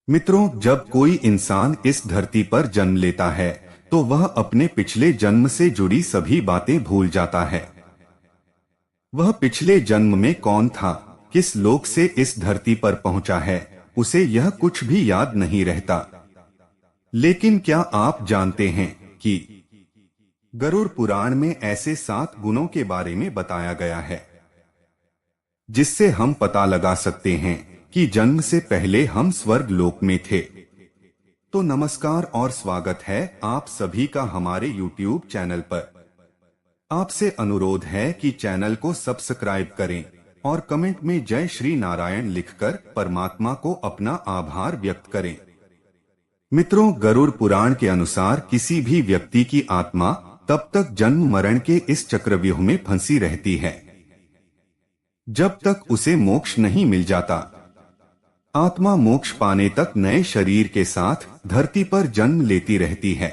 मित्रों, जब कोई इंसान इस धरती पर जन्म लेता है तो वह अपने पिछले जन्म से जुड़ी सभी बातें भूल जाता है। वह पिछले जन्म में कौन था, किस लोक से इस धरती पर पहुंचा है, उसे यह कुछ भी याद नहीं रहता। लेकिन क्या आप जानते हैं कि गरुड़ पुराण में ऐसे 7 गुणों के बारे में बताया गया है जिससे हम पता लगा सकते हैं कि जन्म से पहले हम स्वर्ग लोक में थे। तो नमस्कार और स्वागत है आप सभी का हमारे YouTube चैनल पर। आपसे अनुरोध है कि चैनल को सब्सक्राइब करें और कमेंट में जय श्री नारायण लिखकर परमात्मा को अपना आभार व्यक्त करें। मित्रों, गरुड़ पुराण के अनुसार किसी भी व्यक्ति की आत्मा तब तक जन्म मरण के इस चक्रव्यूह में फंसी रहती है जब तक उसे मोक्ष नहीं मिल जाता। आत्मा मोक्ष पाने तक नए शरीर के साथ धरती पर जन्म लेती रहती है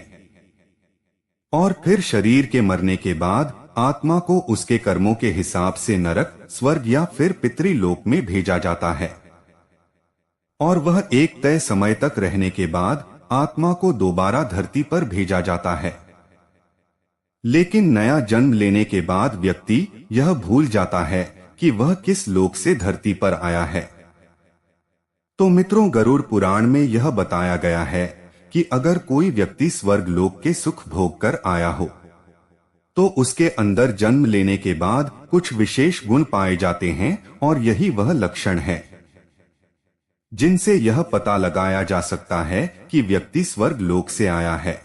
और फिर शरीर के मरने के बाद आत्मा को उसके कर्मों के हिसाब से नरक, स्वर्ग या फिर पितृलोक में भेजा जाता है और वह एक तय समय तक रहने के बाद आत्मा को दोबारा धरती पर भेजा जाता है। लेकिन नया जन्म लेने के बाद व्यक्ति यह भूल जाता है कि वह किस लोक से धरती पर आया है। तो मित्रों, गरुड़ पुराण में यह बताया गया है कि अगर कोई व्यक्ति स्वर्ग लोक के सुख भोग कर आया हो तो उसके अंदर जन्म लेने के बाद कुछ विशेष गुण पाए जाते हैं और यही वह लक्षण है जिनसे यह पता लगाया जा सकता है कि व्यक्ति स्वर्ग लोक से आया है।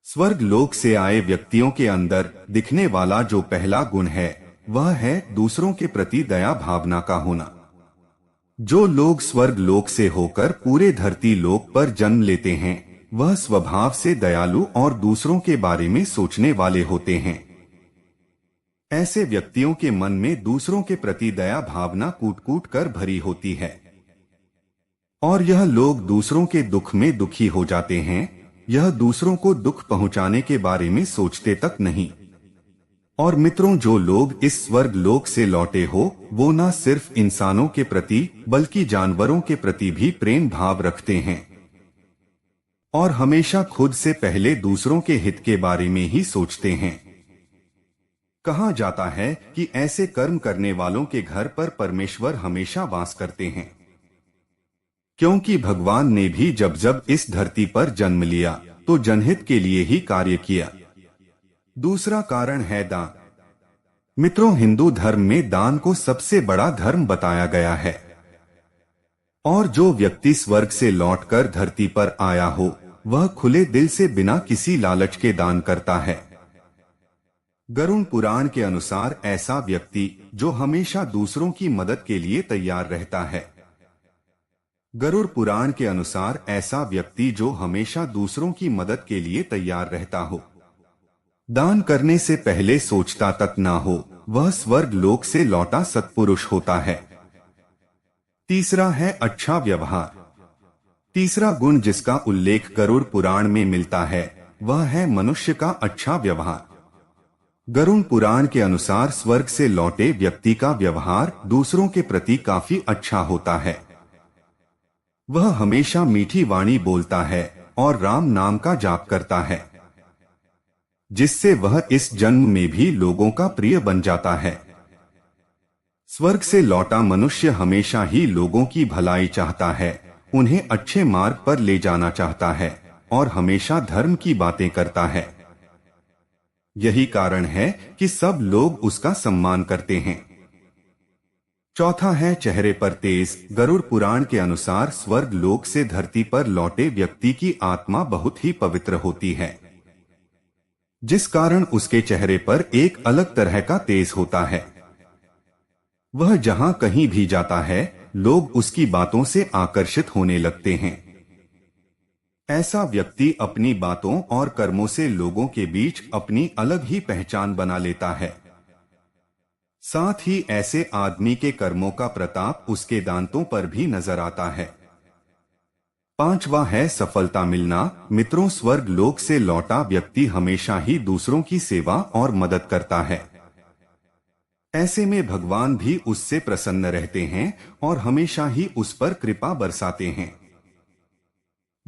स्वर्ग लोक से आए व्यक्तियों के अंदर दिखने वाला जो पहला गुण है वह है दूसरों के प्रति दया भावना का होना। जो लोग स्वर्ग लोक से होकर पूरे धरती लोक पर जन्म लेते हैं वह स्वभाव से दयालु और दूसरों के बारे में सोचने वाले होते हैं। ऐसे व्यक्तियों के मन में दूसरों के प्रति दया भावना कूट कूट कर भरी होती है और यह लोग दूसरों के दुख में दुखी हो जाते हैं। यह दूसरों को दुख पहुंचाने के बारे में सोचते तक नहीं। और मित्रों, जो लोग इस स्वर्ग लोक से लौटे हो वो न सिर्फ इंसानों के प्रति बल्कि जानवरों के प्रति भी प्रेम भाव रखते हैं और हमेशा खुद से पहले दूसरों के हित के बारे में ही सोचते हैं। कहा जाता है कि ऐसे कर्म करने वालों के घर पर परमेश्वर हमेशा वास करते हैं, क्योंकि भगवान ने भी जब जब इस धरती पर जन्म लिया तो जनहित के लिए ही कार्य किया। दूसरा कारण है दान। मित्रों, हिंदू धर्म में दान को सबसे बड़ा धर्म बताया गया है और जो व्यक्ति स्वर्ग से लौटकर धरती पर आया हो वह खुले दिल से बिना किसी लालच के दान करता है। गरुड़ पुराण के अनुसार ऐसा व्यक्ति जो हमेशा दूसरों की मदद के लिए तैयार रहता है। गरुड़ पुराण के अनुसार ऐसा व्यक्ति जो हमेशा दूसरों की मदद के लिए तैयार रहता हो, दान करने से पहले सोचता तक ना हो, वह स्वर्ग लोक से लौटा सत्पुरुष होता है। तीसरा है अच्छा व्यवहार। तीसरा गुण जिसका उल्लेख गरुड़ पुराण में मिलता है वह है मनुष्य का अच्छा व्यवहार। गरुड़ पुराण के अनुसार स्वर्ग से लौटे व्यक्ति का व्यवहार दूसरों के प्रति काफी अच्छा होता है। वह हमेशा मीठी वाणी बोलता है और राम नाम का जाप करता है जिससे वह इस जन्म में भी लोगों का प्रिय बन जाता है। स्वर्ग से लौटा मनुष्य हमेशा ही लोगों की भलाई चाहता है, उन्हें अच्छे मार्ग पर ले जाना चाहता है और हमेशा धर्म की बातें करता है। यही कारण है कि सब लोग उसका सम्मान करते हैं। चौथा है चेहरे पर तेज। गरुड़ पुराण के अनुसार स्वर्ग लोक से धरती पर लौटे व्यक्ति की आत्मा बहुत ही पवित्र होती है जिस कारण उसके चेहरे पर एक अलग तरह का तेज होता है। वह जहां कहीं भी जाता है लोग उसकी बातों से आकर्षित होने लगते हैं। ऐसा व्यक्ति अपनी बातों और कर्मों से लोगों के बीच अपनी अलग ही पहचान बना लेता है। साथ ही ऐसे आदमी के कर्मों का प्रताप उसके दांतों पर भी नजर आता है। पांचवा है सफलता मिलना। मित्रों, स्वर्ग लोक से लौटा व्यक्ति हमेशा ही दूसरों की सेवा और मदद करता है। ऐसे में भगवान भी उससे प्रसन्न रहते हैं और हमेशा ही उस पर कृपा बरसाते हैं।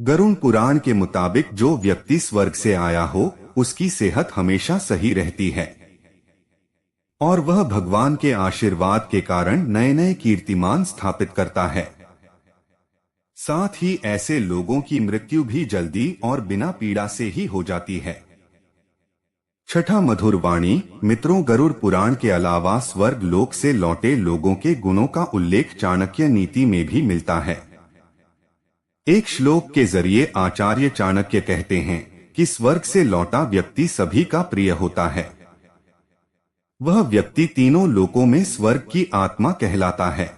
गरुड़ पुराण के मुताबिक जो व्यक्ति स्वर्ग से आया हो उसकी सेहत हमेशा सही रहती है और वह भगवान के आशीर्वाद के कारण नए नए कीर्तिमान स्थापित करता है। साथ ही ऐसे लोगों की मृत्यु भी जल्दी और बिना पीड़ा से ही हो जाती है। छठा मधुर वाणी। मित्रों, गरुड़ पुराण के अलावा स्वर्ग लोक से लौटे लोगों के गुणों का उल्लेख चाणक्य नीति में भी मिलता है। एक श्लोक के जरिए आचार्य चाणक्य कहते हैं कि स्वर्ग से लौटा व्यक्ति सभी का प्रिय होता है। वह व्यक्ति तीनों लोकों में स्वर्ग की आत्मा कहलाता है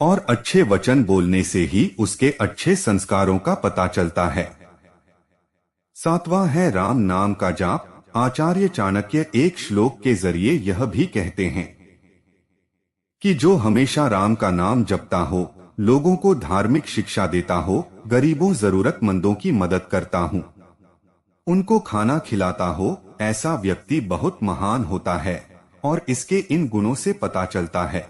और अच्छे वचन बोलने से ही उसके अच्छे संस्कारों का पता चलता है। सातवां है राम नाम का जाप। आचार्य चाणक्य एक श्लोक के जरिए यह भी कहते हैं कि जो हमेशा राम का नाम जपता हो, लोगों को धार्मिक शिक्षा देता हो, गरीबों जरूरतमंदों की मदद करता हूँ, उनको खाना खिलाता हो, ऐसा व्यक्ति बहुत महान होता है। और इसके इन गुणों से पता चलता है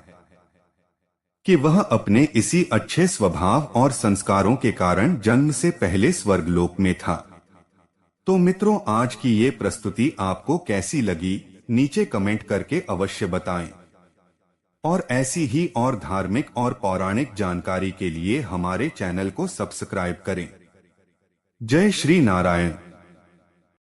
कि वह अपने इसी अच्छे स्वभाव और संस्कारों के कारण जन्म से पहले स्वर्गलोक में था। तो मित्रों, आज की ये प्रस्तुति आपको कैसी लगी, नीचे कमेंट करके अवश्य बताएं और ऐसी ही और धार्मिक और पौराणिक जानकारी के लिए हमारे चैनल को सब्सक्राइब करें। जय श्री नारायण।